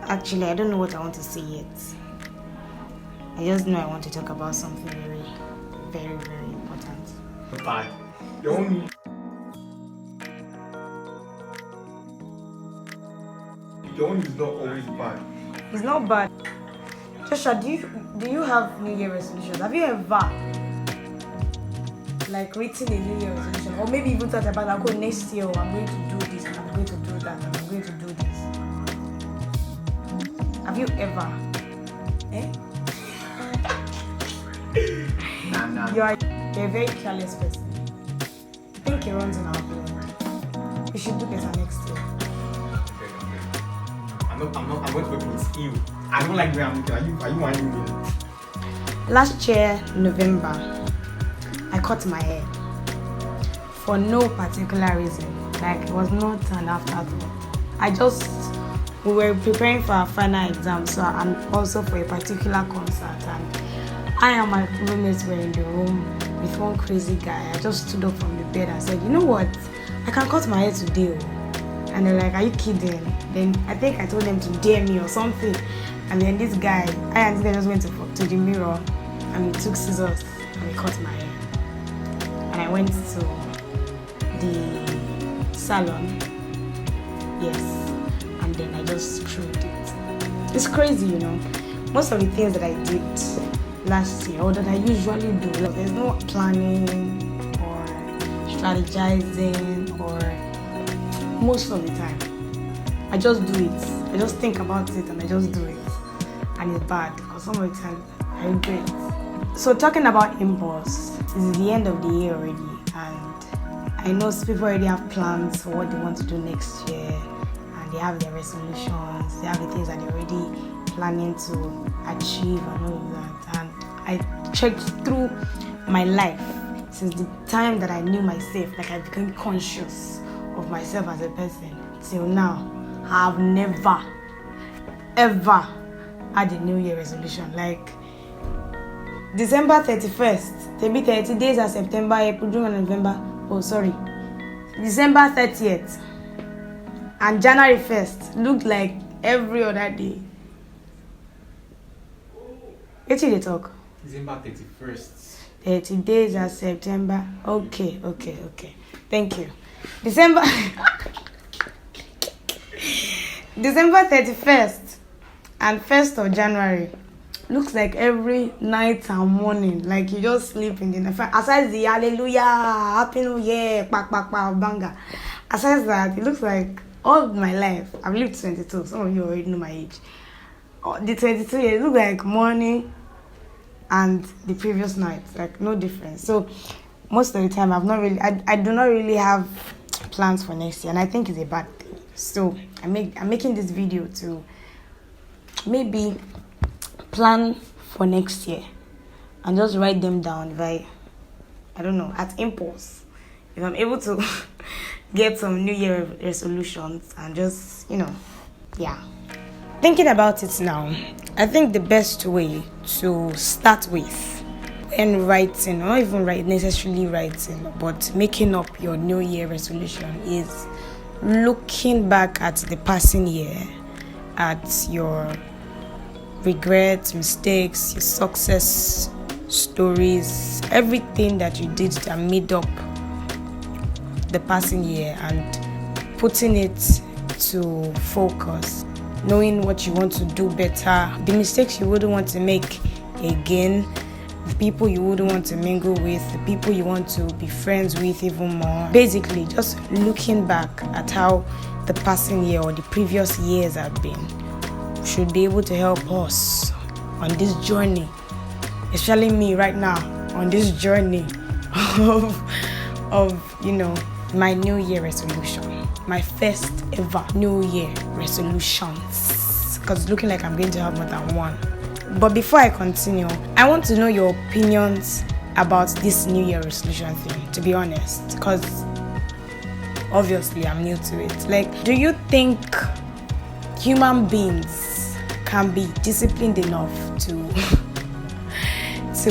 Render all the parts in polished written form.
Actually, I don't know what I want to say yet. I just know I want to talk about something very, very, very important. Bad. Your own is not always bad. It's not bad. Joshua, do you have New Year resolutions? Have you ever written a New Year resolution, or maybe even thought about next year I'm going to do this and I'm going to do that and I'm going to do this? Have you ever? Nah. You're a very careless person. I think it runs in our blood. We should do better next year. I'm going to work with you. I don't like the way I'm looking. Are you whining me? Last year, November, I cut my hair for no particular reason. It was not an afterthought. We were preparing for our final exam, and also for a particular concert, and I and my roommates were in the room with one crazy guy. I just stood up from the bed and said, you know what, I can cut my hair today. And they're like, are you kidding? Then I think I told them to dare me or something. And then this guy, I just went to the mirror and we took scissors and we cut my hair. And I went to the salon, yes, and then I just trimmed it. It's crazy, Most of the things that I did last year, or that I usually do, there's no planning or strategizing, or most of the time I just do it. I just think about it and I just do it, and it's bad because some of the time I regret. So talking about impulse, it's the end of the year already, and I know people already have plans for what they want to do next year, and they have their resolutions, they have the things that they're already planning to achieve and all of that. And I checked through my life since the time that I knew myself, I became conscious of myself as a person, till now. I've never ever had a New Year resolution. December 31st, maybe 30 days are September, April, June, and November. December 30th and January 1st looked like every other day. What did they talk? December 31st. 30 days are September. Okay. Thank you. December 31st and 1st of January looks like every night and morning. You just sleep in the night. Aside the hallelujah, happy new year, banger. Aside that, it looks like all my life. I've lived 22. Some of you already know my age. The 22 years look like morning and the previous night. No difference. So most of the time I do not really have plans for next year, and I think it's a bad thing. So I'm making this video to maybe plan for next year and just write them down I don't know, at impulse, if I'm able to get some New Year resolutions, and just thinking about it now, I think the best way to start with when writing, or even necessarily writing, but making up your New Year resolution, is looking back at the passing year, at your regrets, mistakes, your success stories, everything that you did that made up the passing year, and putting it to focus, knowing what you want to do better, the mistakes you wouldn't want to make again, the people you wouldn't want to mingle with, the people you want to be friends with even more. Basically, just looking back at how the passing year or the previous years have been should be able to help us on this journey, especially me right now, on this journey of my New Year resolution, my first ever New Year resolutions, because it's looking like I'm going to have more than one. But before I continue, I want to know your opinions about this New Year resolution thing, to be honest, because obviously I'm new to it. Do you think human beings can be disciplined enough to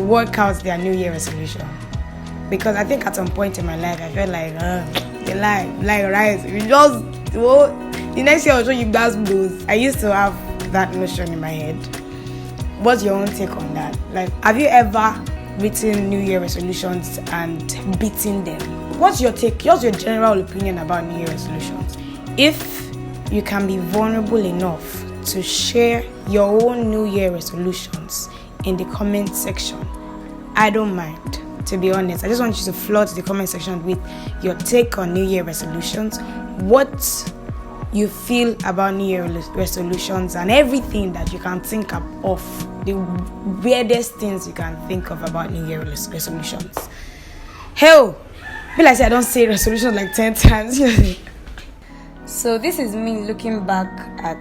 work out their New Year resolution? Because I think at some point in my life I felt the lie, right? You just the next year I'll show you guys blues. I used to have that notion in my head. What's your own take on that? Like, have you ever written New Year resolutions and beaten them? What's your take? What's your general opinion about New Year resolutions? If you can be vulnerable enough to share your own New Year resolutions in the comment section, I don't mind. To be honest, I just want you to flood the comment section with your take on New Year resolutions, what you feel about New Year resolutions, and everything that you can think of, the weirdest things you can think of about New Year resolutions. Hell, I feel like I don't say resolutions like 10 times. So this is me looking back at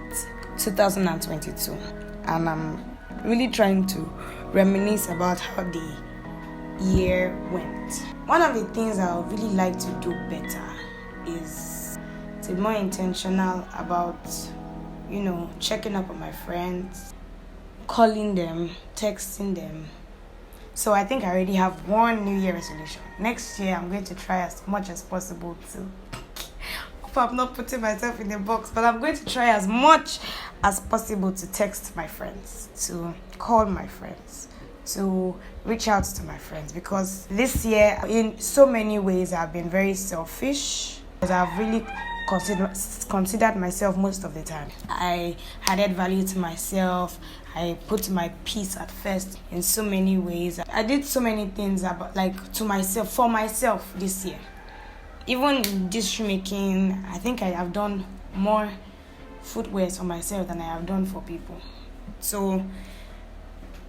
2022, and I'm really trying to reminisce about how the year went. One of the things I would really like to do better is to be more intentional about, checking up on my friends, calling them, texting them. So I think I already have one New Year resolution. Next year, I'm going to try as much as possible to. Hope I'm not putting myself in a box, but I'm going to try as much as possible to text my friends, to call my friends, to reach out to my friends, because this year, in so many ways, I've been very selfish, because I've really considered myself most of the time. I added value to myself. I put my peace at first in so many ways. I did so many things to myself, for myself this year. Even in dish making, I think I have done more footwear for myself than I have done for people. So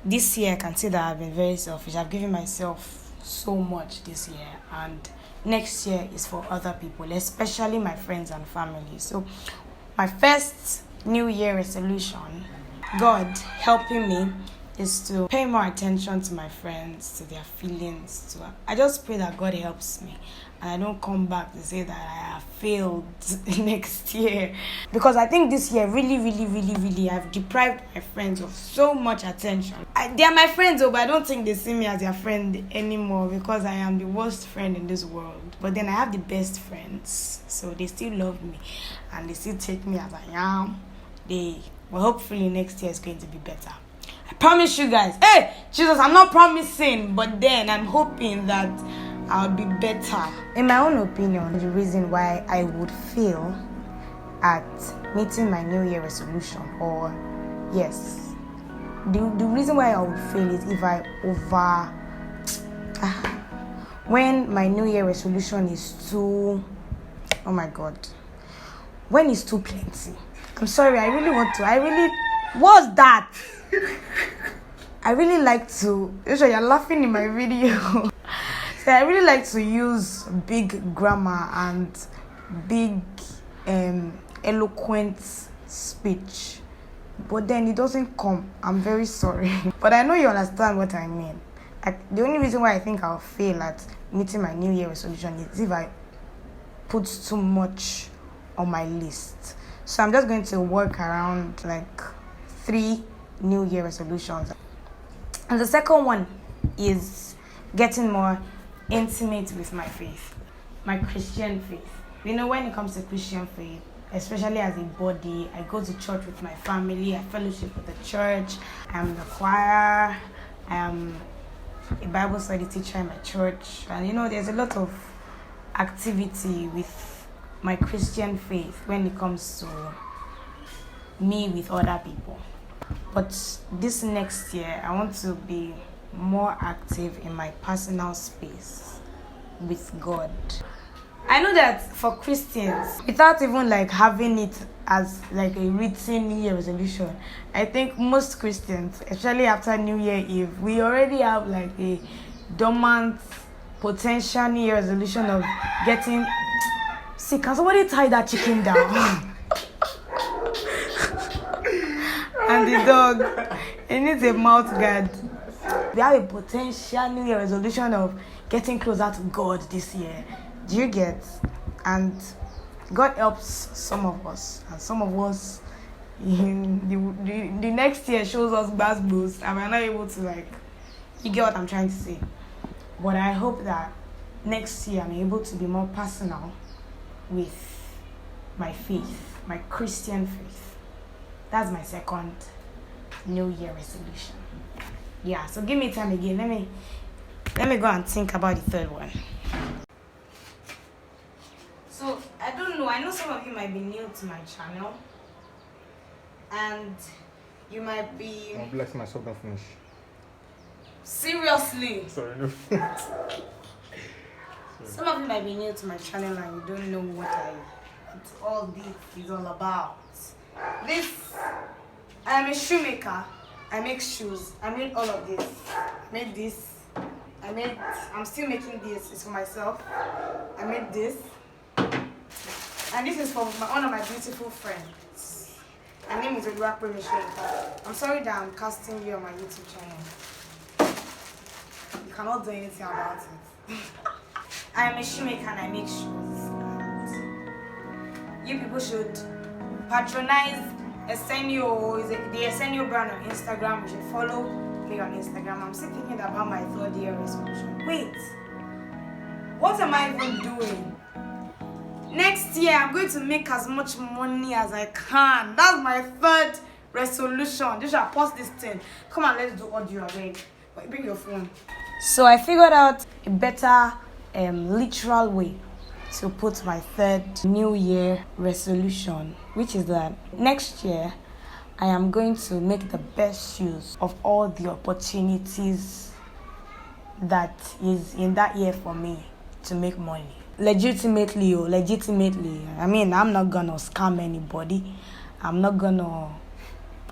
this year I can say that I've been very selfish. I've given myself so much this year, and next year is for other people, especially my friends and family. So my first New Year resolution, God helping me, is to pay more attention to my friends, to their feelings. I just pray that God helps me and I don't come back to say that I have failed next year. Because I think this year really I've deprived my friends of so much attention. They are my friends, but I don't think they see me as their friend anymore, because I am the worst friend in this world. But then I have the best friends, so they still love me and they still take me as I am. Well, hopefully next year is going to be better. I promise you guys. Hey, Jesus, I'm not promising, but then I'm hoping that I'll be better. In my own opinion, the reason why I would fail at meeting my New Year resolution, the reason why I would fail is if I when my New Year resolution is too, oh my God, when it's too plenty. I'm sorry, what's that? I really like to, you're laughing in my video. So I really like to use big grammar and big eloquent speech, but then it doesn't come. I'm very sorry. But I know you understand what I mean. The only reason why I think I'll fail at meeting my New Year resolution is if I put too much on my list. So I'm just going to work around 3 New Year resolutions. And the second one is getting more intimate with my faith, my Christian faith. When it comes to Christian faith, especially as a body, I go to church with my family, I fellowship with the church, I'm in the choir, I am a Bible study teacher in my church, and there's a lot of activity with my Christian faith when it comes to me with other people. But this next year, I want to be more active in my personal space with God. I know that for Christians, without even having it as a written New Year resolution, I think most Christians, especially after New Year Eve, we already have a dormant potential New Year resolution of getting. See, can somebody tie that chicken down? And the dog, it needs a mouth guard. We have a potential New Year resolution of getting closer to God this year. Do you get? And God helps some of us, and some of us in the next year shows us bad boosts, and we're not able to you get what I'm trying to say. But I hope that next year I'm able to be more personal with my faith, my Christian faith. That's my second New Year resolution. Yeah, so give me time again. Let me go and think about the third one. So I don't know. I know some of you might be new to my channel, and you might be. I'll bless myself and finish. Seriously. Sorry, no. Some of you might be new to my channel and you don't know what all this is all about. I am a shoemaker. I make shoes. I made all of this. I made this. I'm still making this. It's for myself. I made this. And this is for one of my beautiful friends. Her name is Oluwape Michelle. I'm sorry that I'm casting you on my YouTube channel. You cannot do anything about it. I am a shoemaker and I make shoes. And you people should patronize Essenio, the Essenio brand on Instagram. You should follow me on Instagram. I'm still thinking about my third year resolution. Wait, what am I even doing? Next year, I'm going to make as much money as I can. That's my third resolution. You should pause this thing. Come on, let's do audio again. Bring your phone. So I figured out a better literal way to put my third New Year resolution, which is that next year I am going to make the best use of all the opportunities that is in that year for me to make money. Legitimately. I mean, I'm not gonna scam anybody. I'm not gonna,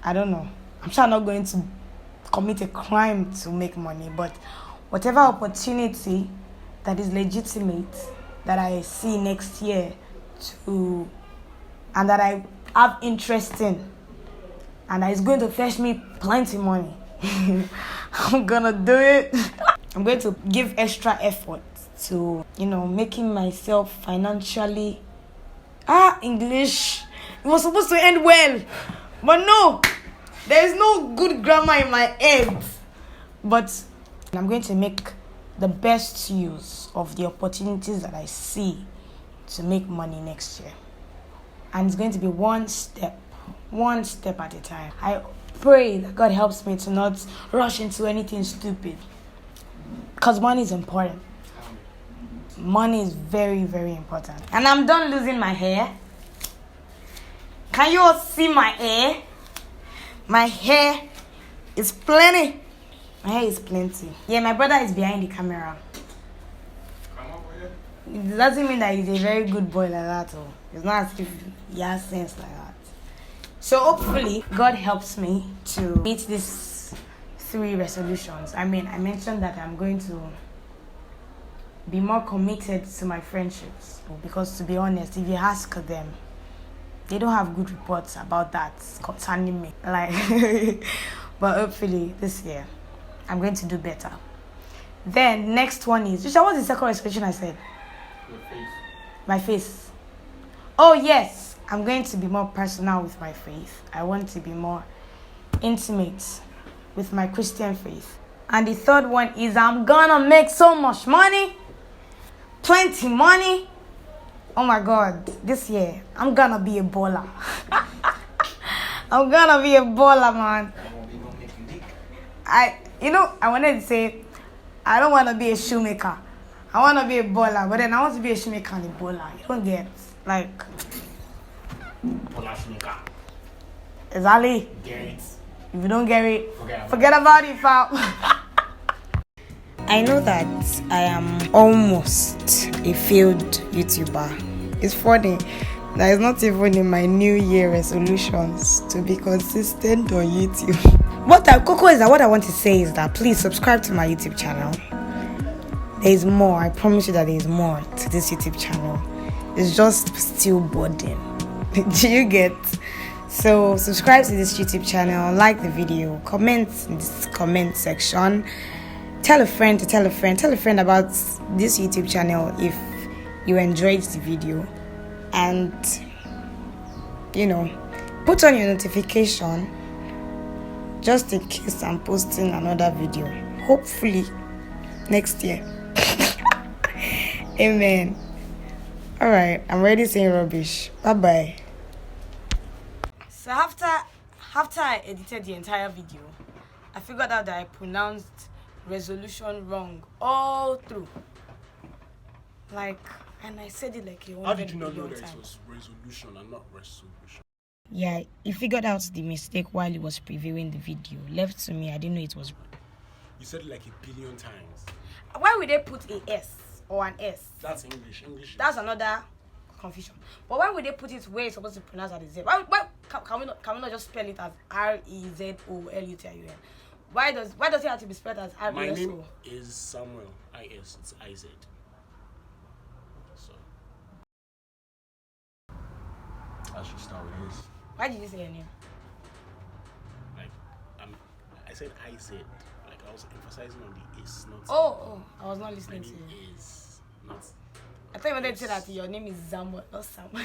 I'm sure I'm not going to commit a crime to make money, but whatever opportunity that is legitimate that I see next year and that I have interest in and that is going to fetch me plenty money, I'm gonna do it. I'm going to give extra effort to, making myself financially, English. It was supposed to end well, but no, there is no good grammar in my head. But I'm going to make the best use of the opportunities that I see to make money next year. And it's going to be one step at a time. I pray that God helps me to not rush into anything stupid. Because money is important. Money is very, very important. And I'm done losing my hair. Can you all see my hair? My hair is plenty. My hair is plenty. Yeah, my brother is behind the camera. It doesn't mean that he's a very good boy like that. Or it's not as if he has sense like that. So hopefully, God helps me to meet these 3 resolutions. I mean, I mentioned that I'm going to be more committed to my friendships. Because to be honest, if you ask them, they don't have good reports about that concerning me. But hopefully this year, I'm going to do better. Then next one is, what's the second resolution I said? Your face. My face. Oh yes, I'm going to be more personal with my faith. I want to be more intimate with my Christian faith. And the third one is I'm gonna make so much money. Plenty money. Oh my God, this year, I'm gonna be a baller. I'm gonna be a baller, man. I wanted to say, I don't want to be a shoemaker. I want to be a baller, but then I want to be a shoemaker and a baller. You don't get, Baller shoemaker. Exactly. Get it. If you don't get it, forget about it, fam. I know that I am almost a failed YouTuber. It's funny that it's not even in my New Year resolutions to be consistent on YouTube. What I want to say is that please subscribe to my YouTube channel. There is more. I promise you that there is more to this YouTube channel. It's just still budding. Do you get? So subscribe to this YouTube channel, like the video, comment in this comment section. Tell a friend about this YouTube channel if you enjoyed the video, and put on your notification just in case I'm posting another video, hopefully next year. Amen. Alright, I'm already saying rubbish. Bye bye. So after after I edited the entire video, I figured out that I pronounced resolution wrong all through. Like, and I said it like a 100 How did you not know billion that it times. was resolution and not resolution? Yeah, he figured out the mistake while he was previewing the video. Left to me, I didn't know it was. You said it like a billion times. Why would they put a S or an S? That's English. English. That's another confusion. But why would they put it where it's supposed to pronounce as a Z? Why can we not just spell it as REZOLUTION? Why does it have to be spelled as RESO? My name is Samuel. IS. It's IZ. So I should start with this. Why did you say your name? Like I said IZ. Like I was emphasizing on the is, not. Oh, I was not My listening to name you. is not. I thought you wanted to say that your name is Samuel, not Samuel.